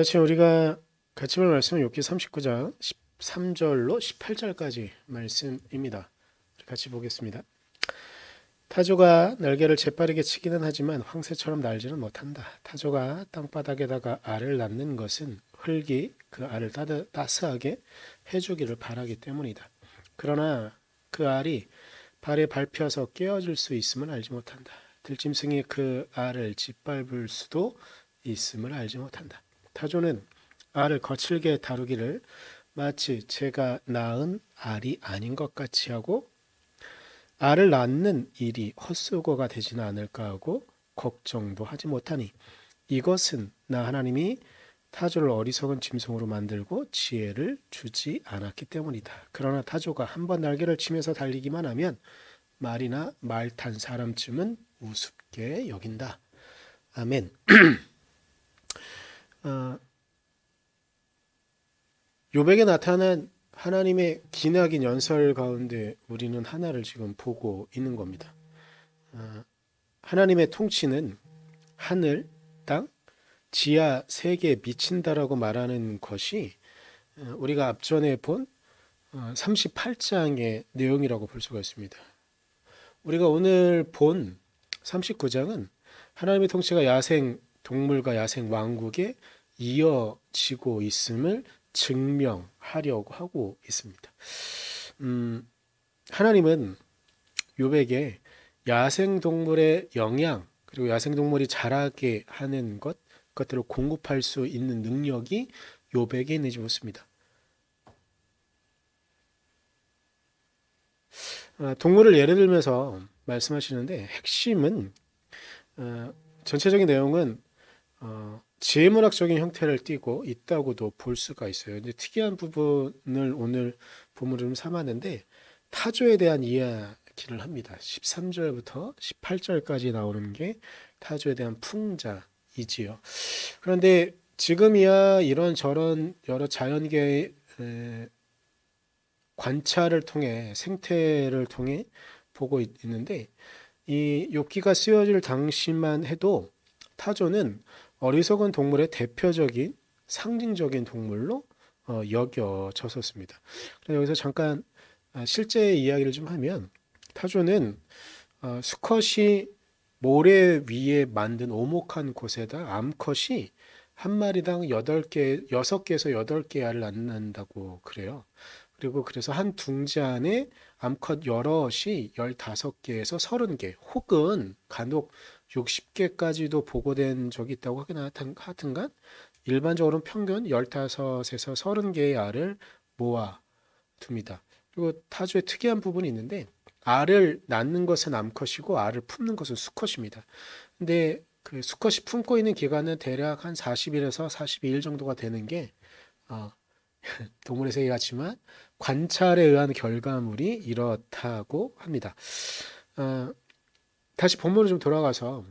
지금 우리가 같이 볼 말씀은 욥기 39장 13절로 18절까지 말씀입니다. 같이 보겠습니다. 타조가 날개를 재빠르게 치기는 하지만 황새처럼 날지는 못한다. 타조가 땅바닥에다가 알을 낳는 것은 흙이 그 알을 따스하게 해주기를 바라기 때문이다. 그러나 그 알이 발에 밟혀서 깨어질 수 있음을 알지 못한다. 들짐승이 그 알을 짓밟을 수도 있음을 알지 못한다. 타조는 알을 거칠게 다루기를 마치 제가 낳은 알이 아닌 것 같이 하고 알을 낳는 일이 헛수고가 되지는 않을까 하고 걱정도 하지 못하니 이것은 나 하나님이 타조를 어리석은 짐승으로 만들고 지혜를 주지 않았기 때문이다. 그러나 타조가 한번 날개를 치면서 달리기만 하면 말이나 말 탄 사람쯤은 우습게 여긴다. 아멘. 욥에게 나타난 하나님의 기나긴 연설 가운데 우리는 하나를 지금 보고 있는 겁니다. 하나님의 통치는 하늘, 땅, 지하 세계에 미친다라고 말하는 것이 우리가 앞전에 본 38장의 내용이라고 볼 수가 있습니다. 우리가 오늘 본 39장은 하나님의 통치가 야생 동물과 야생 왕국에 이어지고 있음을 증명하려고 하고 있습니다. 하나님은 욥에게 야생 동물의 영양 그리고 야생 동물이 자라게 하는 그것들을 공급할 수 있는 능력이 욥에게 있는지 묻습니다. 동물을 예를 들면서 말씀하시는데 핵심은 전체적인 내용은 지혜문학적인 형태를 띠고 있다고도 볼 수가 있어요. 근데 특이한 부분을 오늘 본문으로 좀 삼았는데 타조에 대한 이야기를 합니다. 13절부터 18절까지 나오는 게 타조에 대한 풍자이지요. 그런데 지금이야 이런 저런 여러 자연계의 관찰을 통해 생태를 통해 보고 있는데 이 욥기가 쓰여질 당시만 해도 타조는 어리석은 동물의 대표적인 상징적인 동물로 여겨졌었습니다. 여기서 잠깐 실제 이야기를 좀 하면 타조는 수컷이 모래 위에 만든 오목한 곳에다 암컷이 한 마리당 8개, 6개에서 8개 알을 낳는다고 그래요. 그리고 그래서 한 둥지 안에 암컷 여럿이 15개에서 30개 혹은 간혹 60개까지도 보고된 적이 있다고 하여튼간 일반적으로는 평균 15에서 30개의 알을 모아 둡니다. 그리고 타조의 특이한 부분이 있는데 알을 낳는 것은 암컷이고 알을 품는 것은 수컷입니다. 근데 그 수컷이 품고 있는 기간은 대략 한 40일에서 42일 정도가 되는 게 동물의 세계 같지만 관찰에 의한 결과물이 이렇다고 합니다. 다시 본문으로 좀 돌아가서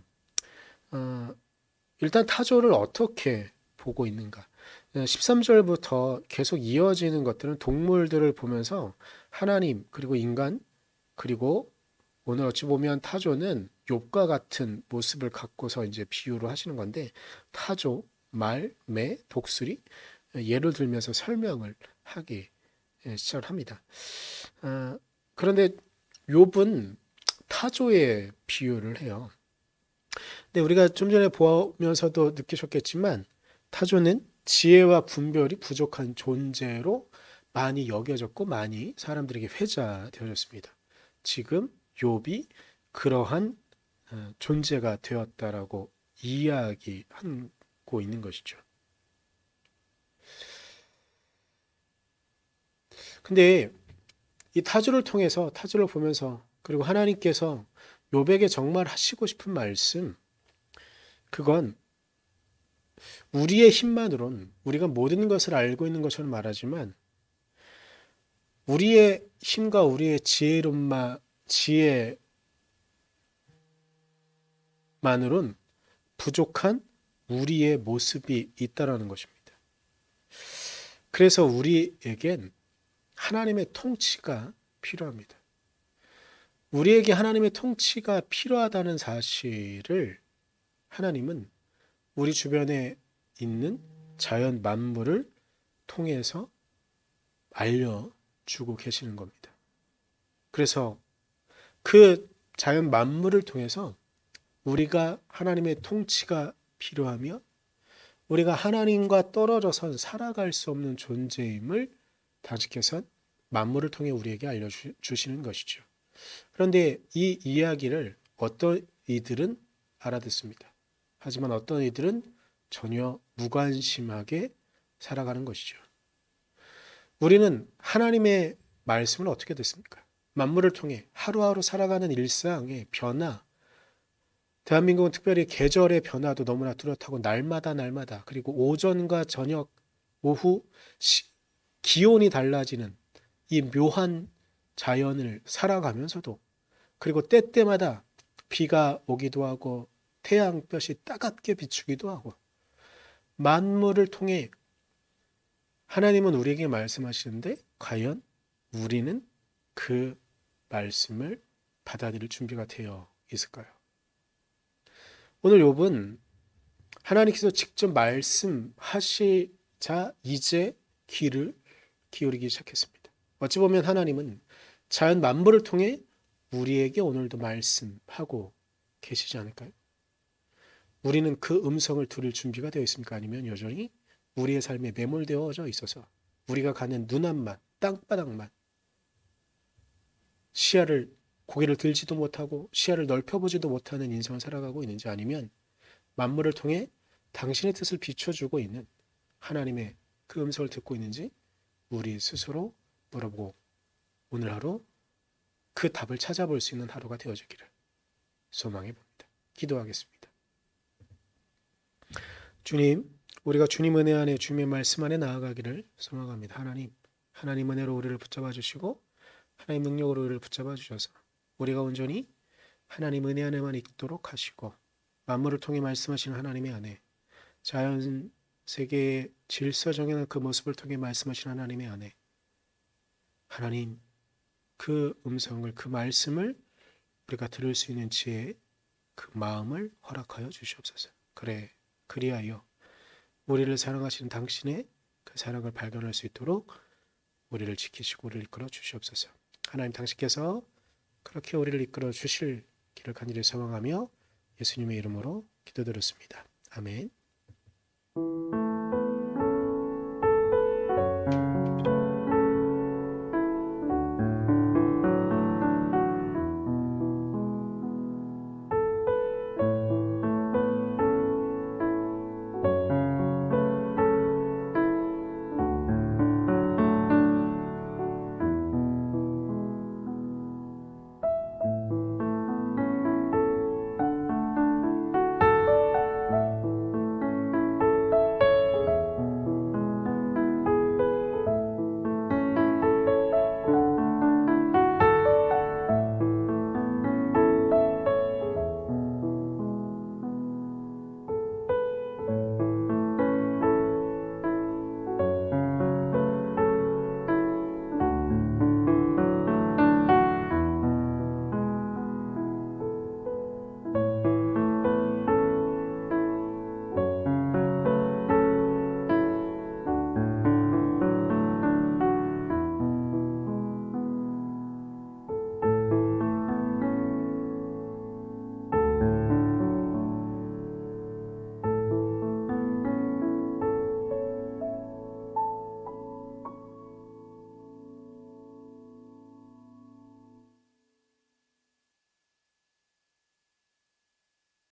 일단 타조를 어떻게 보고 있는가? 13절부터 계속 이어지는 것들은 동물들을 보면서 하나님 그리고 인간 그리고 오늘 어찌 보면 타조는 욥과 같은 모습을 갖고서 이제 비유를 하시는 건데 타조, 말, 매, 독수리 예를 들면서 설명을 하기 시작합니다. 그런데 욥은 타조에 비유를 해요. 근데 우리가 좀 전에 보면서도 느끼셨겠지만 타조는 지혜와 분별이 부족한 존재로 많이 여겨졌고 많이 사람들에게 회자되어졌습니다. 지금 욥이 그러한 존재가 되었다라고 이야기하고 있는 것이죠. 근데 이 타조를 통해서 타조를 보면서 그리고 하나님께서 욥에게 정말 하시고 싶은 말씀 그건 우리의 힘만으론 우리가 모든 것을 알고 있는 것처럼 말하지만 우리의 힘과 우리의 지혜만으론 부족한 우리의 모습이 있다라는 것입니다. 그래서 우리에겐 하나님의 통치가 필요합니다. 우리에게 하나님의 통치가 필요하다는 사실을 하나님은 우리 주변에 있는 자연 만물을 통해서 알려주고 계시는 겁니다. 그래서 그 자연 만물을 통해서 우리가 하나님의 통치가 필요하며 우리가 하나님과 떨어져선 살아갈 수 없는 존재임을 당신께서 만물을 통해 우리에게 알려주시는 것이죠. 그런데 이 이야기를 어떤 이들은 알아듣습니다. 하지만 어떤 이들은 전혀 무관심하게 살아가는 것이죠. 우리는 하나님의 말씀을 어떻게 듣습니까? 만물을 통해 하루하루 살아가는 일상의 변화, 대한민국은 특별히 계절의 변화도 너무나 뚜렷하고 날마다 그리고 오전과 저녁, 오후 기온이 달라지는 이 묘한 자연을 살아가면서도 그리고 때때마다 비가 오기도 하고 태양볕이 따갑게 비추기도 하고 만물을 통해 하나님은 우리에게 말씀하시는데 과연 우리는 그 말씀을 받아들일 준비가 되어 있을까요? 오늘 욥은 하나님께서 직접 말씀하시자 이제 귀를 기울이기 시작했습니다. 어찌 보면 하나님은 자연 만물을 통해 우리에게 오늘도 말씀하고 계시지 않을까요? 우리는 그 음성을 들을 준비가 되어 있습니까? 아니면 여전히 우리의 삶에 매몰되어져 있어서 우리가 가는 눈 앞만, 땅바닥만 고개를 들지도 못하고 시야를 넓혀보지도 못하는 인생을 살아가고 있는지, 아니면 만물을 통해 당신의 뜻을 비춰주고 있는 하나님의 그 음성을 듣고 있는지 우리 스스로 물어보고 오늘 하루 그 답을 찾아볼 수 있는 하루가 되어지기를 소망해 봅니다. 기도하겠습니다. 주님, 우리가 주님 은혜 안에 주님의 말씀 안에 나아가기를 소망합니다. 하나님 은혜로 우리를 붙잡아 주시고 하나님 능력으로 우리를 붙잡아 주셔서 우리가 온전히 하나님 은혜 안에만 있도록 하시고 만물을 통해 말씀하시는 하나님의 안에 자연 세계의 질서 정연한 그 모습을 통해 말씀하시는 하나님의 안에 하나님 그 음성을 그 말씀을 우리가 들을 수 있는 지혜 그 마음을 허락하여 주시옵소서. 그리하여 우리를 사랑하시는 당신의 그 사랑을 발견할 수 있도록 우리를 지키시고 우리를 이끌어 주시옵소서. 하나님 당신께서 그렇게 우리를 이끌어 주실 길을 간절히 소망하며 예수님의 이름으로 기도드렸습니다. 아멘.